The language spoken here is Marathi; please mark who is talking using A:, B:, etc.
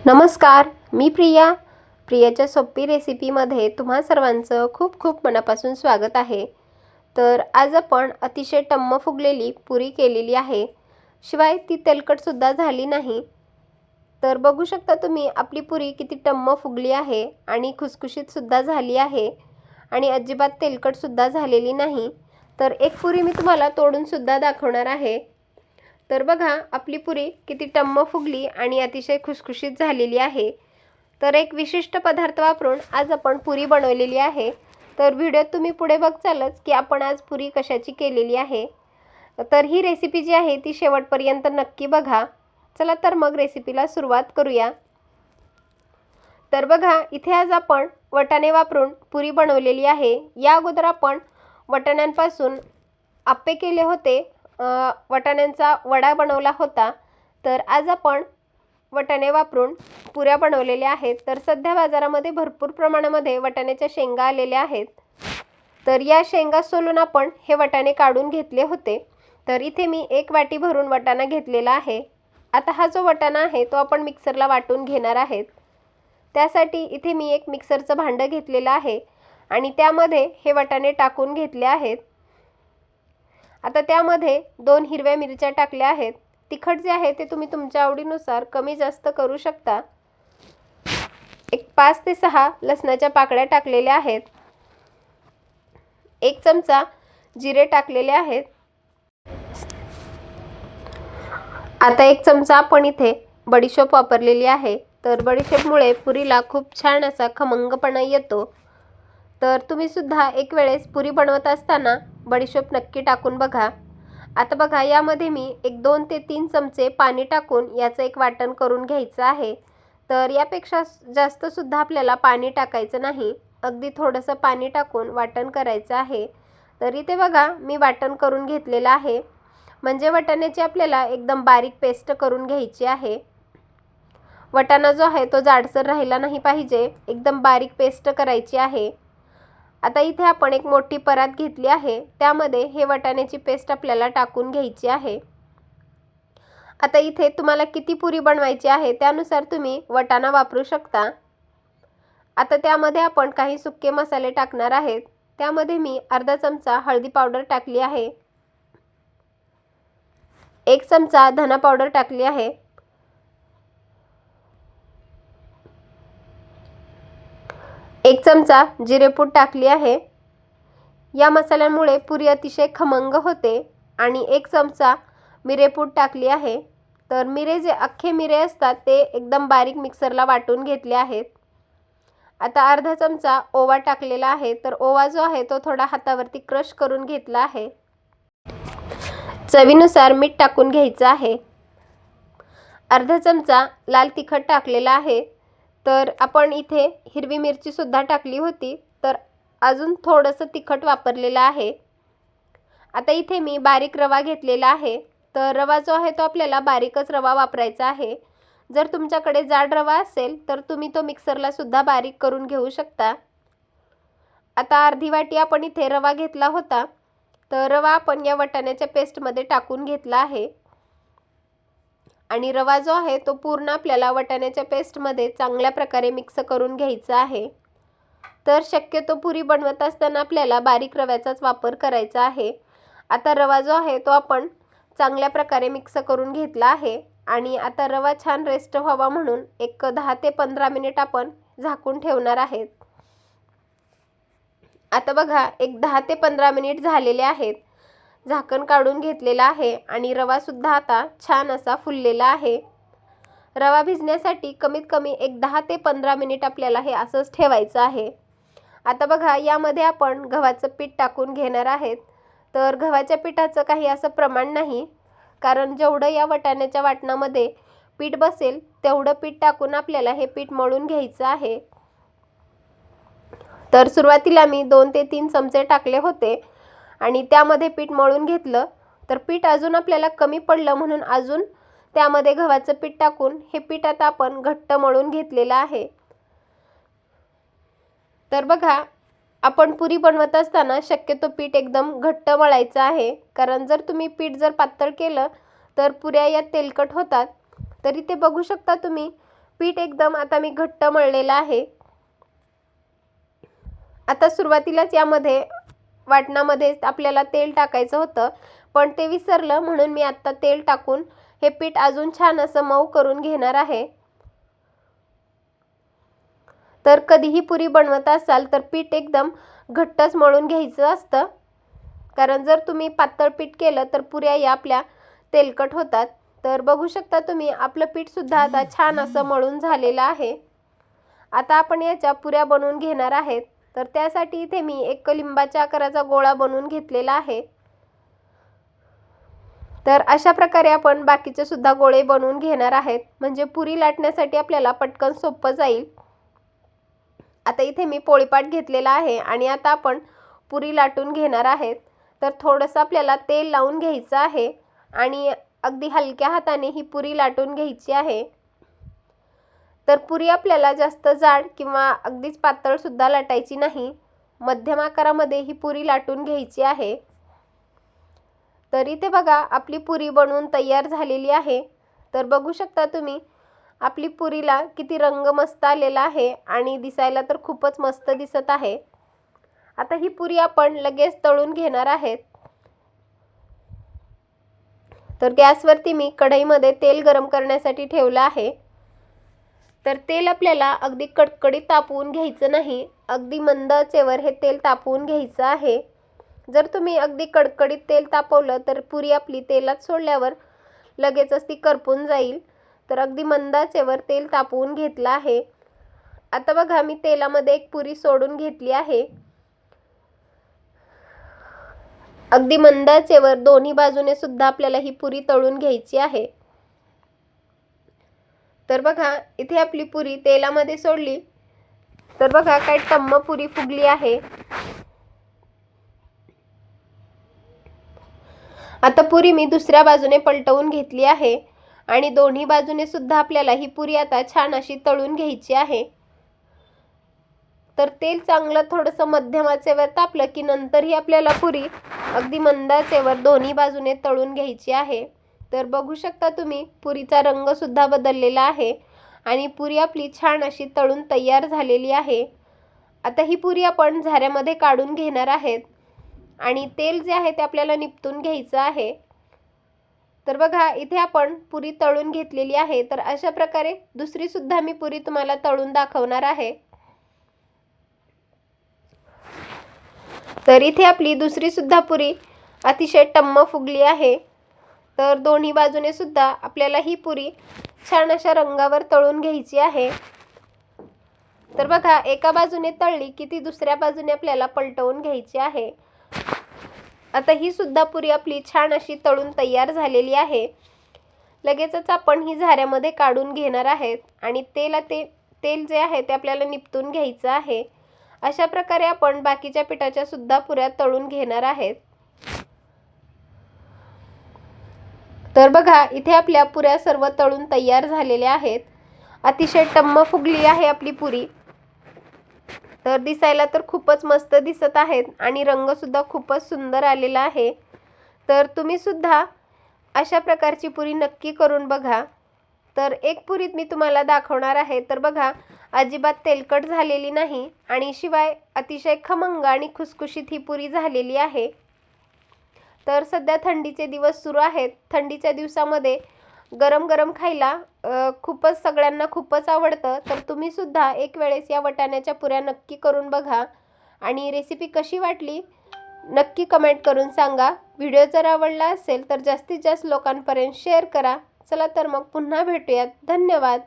A: नमस्कार, मी प्रियाच्या सोपी रेसिपीमध्ये तुम्हा सर्वांचं खूप खूप मनापासून स्वागत आहे। तर आज आपण अतिशय टम्म फुगलेली पुरी केलेली आहे, शिवाय ती तेलकटसुद्धा झाली नाही। तर बघू शकता तुम्ही आपली पुरी किती टम्म फुगली आहे आणि खुसखुशीतसुद्धा झाली आहे आणि अजिबात तेलकटसुद्धा झालेली नाही। तर एक पुरी मी तुम्हाला तोडूनसुद्धा दाखवणार आहे। तर बघा आपली पुरी किती टम्म फुगली आणि अतिशय खुसखुशीत झालेली आहे। तर एक विशिष्ट पदार्थ वापरून आज आपण पुरी बनवलेली आहे। तर व्हिडिओत तुम्ही पुढे बघचालच की आपण आज पुरी कशाची केलेली आहे। तर ही रेसिपी जी आहे ती शेवटपर्यंत नक्की बघा। चला तर मग रेसिपीला सुरुवात करूया। तर बघा इथे आज आपण वाटाणे वापरून पुरी बनवलेली आहे। या अगोदर आपण वाटाण्यांपासून आप्पे केले होते, वाटाण्यांचा वडा बनवला होता। तर आज आपण वाटाणे वापरून पुऱ्या बनवलेल्या आहेत। तर सध्या बाजारामध्ये भरपूर प्रमाणामध्ये वाटाण्याच्या शेंगा आलेल्या आहेत। तर या शेंगा सोलून आपण हे वाटाणे काढून घेतले होते। तर इथे मी 1 वाटी भरून वाटाणा घेतलेला आहे। आता हा जो वाटाणा आहे तो आपण मिक्सरला वाटून घेणार आहोत। त्यासाठी इथे मी एक मिक्सरचं भांडं घेतलेलं आहे आणि त्यामध्ये हे वाटाणे टाकून घेतले आहेत। आता त्यामध्ये 2 हिरव्या मिरच्या टाकल्या आहेत। तिखट जे आहे ते तुम्ही तुमच्या आवडीनुसार कमी जास्त करू शकता। एक 5 ते 6 लसणाच्या पाकळ्या टाकलेल्या आहेत। 1 चमचा जिरे टाकलेले आहेत। आता 1 चमचा आपण इथे बडीशोप वापरलेली आहे। तर बडीशोपमुळे पुरीला खूप छान असा खमंगपणा येतो। तर तुम्ही सुद्धा एक वेळेस पुरी बनवत असताना बडीशोप नक्की टाकून बघा। आता बघा यामध्ये मी 2 ते 3 चमचे पाणी टाकून याचं एक वाटण करून घ्यायचं आहे। तर यापेक्षा जास्त सुद्धा आपल्याला पाणी टाकायचं नाही, अगदी थोडंसं पाणी टाकून वाटण करायचं आहे। तर इथे बघा मी वाटण करून घेतलेलं आहे, म्हणजे वाटाण्याची आपल्याला एकदम बारीक पेस्ट करून घ्यायची आहे। वाटाणा जो आहे तो जाडसर राहिला नाही पाहिजे, एकदम बारीक पेस्ट करायची आहे। आता इथे आपण एक मोठी परात घेतली आहे, त्यामध्ये हे वाटाण्याची पेस्ट आपल्याला टाकून घ्यायची आहे। आता इथे तुम्हाला किती पुरी बनवायची आहे त्यानुसार तुम्ही वाटाणा वापरू शकता। आता त्यामध्ये आपण काही सुके मसाले टाकणार आहेत। त्यामध्ये मी अर्धा चमचा हळदी पावडर टाकली आहे, 1 चमचा धना पावडर टाकली आहे, 1 चमचा जिरेपूड टाकली आहे। या मसाल्यांमुळे पुरी अतिशय खमंग होते आणि 1 चमचा मिरेपूड टाकली आहे। तर मिरे जे अख्खे मिरे असतात ते एकदम बारीक मिक्सरला वाटून घेतले आहेत। आता अर्धा चमचा ओवा टाकलेला आहे। तर ओवा जो आहे तो थोडा हातावरती क्रश करून घेतला आहे। चवीनुसार मीठ टाकून घ्यायचं आहे। अर्धा चमचा लाल तिखट टाकलेला आहे। तर आपण इथे हिरवी मिरची सुद्धा टाकली होती, तर अजून थोडंसं तिखट वापरलेलं आहे। आता इथे मी बारीक रवा घेतलेला आहे। तर रवा जो आहे तो आपल्याला बारीकच रवा वापरायचा आहे। जर तुमच्याकडे जाड रवा असेल तर तुम्ही तो मिक्सरला सुद्धा बारीक करून घेऊ शकता। आता अर्धी वाटी आपण इथे रवा घेतला होता, तर रवा आपण या वाटाण्याच्या पेस्टमध्ये टाकून घेतला आहे आणि रवा जो आहे तो पूर्ण आपल्याला वाटाण्याच्या पेस्टमध्ये चांगल्या प्रकारे मिक्स करून घ्यायचा आहे। तर शक्यतो पुरी बनवत असताना आपल्याला बारीक रव्याचाच वापर करायचा आहे। आता रवा जो आहे तो आपण चांगल्या प्रकारे मिक्स करून घेतला आहे आणि आता रवा छान रेस्ट व्हावा म्हणून एक 10 ते 15 मिनिट आपण झाकून ठेवणार आहेत। आता बघा एक 10 ते 15 मिनिट झालेले आहेत। झाकण काढून घेतलेलं आहे आणि रवा सुद्धा आता छान असा फुललेला आहे। रवा भिजण्यासाठी कमीत कमी एक 10 ते 15 मिनिट आपल्याला हे असंच ठेवायचं आहे। आता बघा यामध्ये आपण गव्हाचं पीठ टाकून घेणार आहेत। तर गव्हाच्या पिठाचं काही असं प्रमाण नाही, कारण जेवढं या वाटाण्याच्या वाटणामध्ये पीठ बसेल तेवढं पीठ टाकून आपल्याला हे पीठ मळून घ्यायचं आहे। तर सुरुवातीला मी 2 ते 3 चमचे टाकले होते आणि त्यामध्ये पीठ मळून घेतलं। तर पीठ अजून आपल्याला कमी पडलं म्हणून अजून त्यामध्ये गव्हाचं पीठ टाकून हे पीठ आता आपण घट्ट मळून घेतलेलं आहे। तर बघा आपण पुरी बनवत असताना शक्यतो पीठ एकदम घट्ट मळायचं आहे, कारण जर तुम्ही पीठ पातळ केलं तर पुऱ्या या तेलकट होतात। तर इथे बघू शकता तुम्ही पीठ एकदम आता मी घट्ट मळलेलं आहे। आता सुरुवातीलाच यामध्ये वाटणामध्ये आपल्याला तेल टाकायचं होतं, पण ते विसरलं, म्हणून मी आता तेल टाकून हे पीठ अजून छान असं मऊ करून घेणार आहे। तर कधीही पुरी बनवत असाल तर पीठ एकदम घट्टच मळून घ्यायचं असतं, कारण जर तुम्ही पातळ पीठ केलं तर पुऱ्या या आपल्या तेलकट होतात। तर बघू शकता तुम्ही आपलं पीठ सुद्धा आता छान असं मळून झालेलं आहे। आता आपण याच्या पुऱ्या बनवून घेणार आहेत। तर त्यासाठी इथे मी एक लिंबाच्या आकाराचा गोळा बनवून घेतलेला आहे। तर अशा प्रकारे आपण बाकीचे सुद्धा गोळे बनवून घेणार आहेत, म्हणजे पुरी लाटण्यासाठी आपल्याला पटकन सोपं जाईल। आता इथे मी पोळीपाट घेतलेला आहे आणि आता आपण पुरी लाटून घेणार आहेत। तर थोडंसं आपल्याला तेल लावून घ्यायचं आहे आणि अगदी हलक्या हाताने ही पुरी लाटून घ्यायची आहे। तर पुरी आपल्याला जास्त जाड किंवा अगदीच पातळ सुद्धा लाटायची नाही, मध्यम आकारामध्ये ही पुरी लाटून घ्यायची आहे। तर इथे बघा आपली पुरी बनवून तयार झालेली आहे। तर बघू शकता तुम्ही आपली पुरीला किती रंग मस्त आलेला आहे आणि दिसायला तर खूपच मस्त दिसत आहे। आता ही पुरी आपण लगेच तळून घेणार आहेत। तर गॅसवरती मी कढईमध्ये तेल गरम करण्यासाठी ठेवलं आहे। तर तेल आपल्याला अगदी कडकडीत तापवून घ्यायचं नाही, अगदी मंद आचेवर हे तेल तापवून घ्यायचं आहे। जर तुम्ही अगदी कडकडीत तेल तापवलं तर पुरी आपली तेलात सोडल्यावर लगेचच ती करपून जाईल। तर अगदी मंद आचेवर तेल तापवून घेतलं आहे। आता बघा मी तेलामध्ये एक पुरी सोडून घेतली आहे। अगदी मंद आचेवर दोन्ही बाजूने सुद्धा आपल्याला ही पुरी तळून घ्यायची आहे। तर बघा इथे आपली पुरी तेलामध्ये सोडली, तर बघा काय टम्म पुरी फुगली आहे। आता पुरी मी दुसऱ्या बाजूने पलटवून घेतली आहे आणि दोन्ही बाजूने सुद्धा आपल्याला ही पुरी आता छान अशी तळून घ्यायची आहे। तर तेल चांगलं थोडंसं मध्यम आचेवर तापलं की नंतर ही आपल्याला पुरी अगदी मंद आचेवर दोन्ही बाजूने तळून घ्यायची आहे। तर बघू शकता तुम्ही पुरीचा रंग सुद्धा बदललेला आहे आणि पुरी आपली छान अशी तळून तयार झालेली आहे। आता ही पुरी आपण झाऱ्यामध्ये काढून घेणार आहेत आणि तेल जे आहे ते आपल्याला निपटून घ्यायचं आहे। तर बघा इथे आपण पुरी तळून घेतलेली आहे। तर अशा प्रकारे दुसरी सुद्धा मी पुरी तुम्हाला तळून दाखवणार आहे। तर इथे आपली दुसरी सुद्धा पुरी अतिशय टम्म फुगली आहे। तर दोन्ही बाजूने सुद्धा आपल्याला ही पुरी छान अशा रंगावर तळून घ्यायची आहे। तर बघा एका बाजूने तळली की ती दुसऱ्या बाजूने आपल्याला पलटवून घ्यायची आहे। आता ही सुद्धा पुरी आपली छान अशी तळून तयार झालेली आहे। लगेचच आपण ही झाऱ्यामध्ये काढून घेणार आहेत आणि तेल जे आहे ते आपल्याला निपटून घ्यायचं आहे। अशा प्रकारे आपण बाकीच्या पिठाच्या सुद्धा पुऱ्या तळून घेणार आहेत। तर बघा इथे आपल्या पुऱ्या सर्व तळून तयार झालेल्या आहेत। अतिशय टम्म फुगली आहे आपली पुरी। तर दिसायला तर खूपच मस्त दिसत आहेत आणि रंग सुद्धा खूपच सुंदर आलेला आहे। तर तुम्ही सुद्धा अशा प्रकारची पुरी नक्की करून बघा। तर एक पुरी मी तुम्हाला दाखवणार आहे। तर बघा अजिबात तेलकट झालेली नाही आणि शिवाय अतिशय खमंग आणि खुसखुशीत ही पुरी झालेली आहे। तर सध्या थंडीचे दिवस सुरू आहेत। थंडीच्या दिवसामध्ये गरम गरम खायला खूपच सगळ्यांना खूपच आवडतं। तर तुम्ही सुद्धा एक वेळेस या वाटाण्याच्या पुऱ्या नक्की करून बघा आणि रेसिपी कशी वाटली नक्की कमेंट करून सांगा। व्हिडिओ जर आवडला असेल तर जास्तीत जास्त लोकांपर्यंत शेअर करा। चला तर मग पुन्हा भेटूयात। धन्यवाद।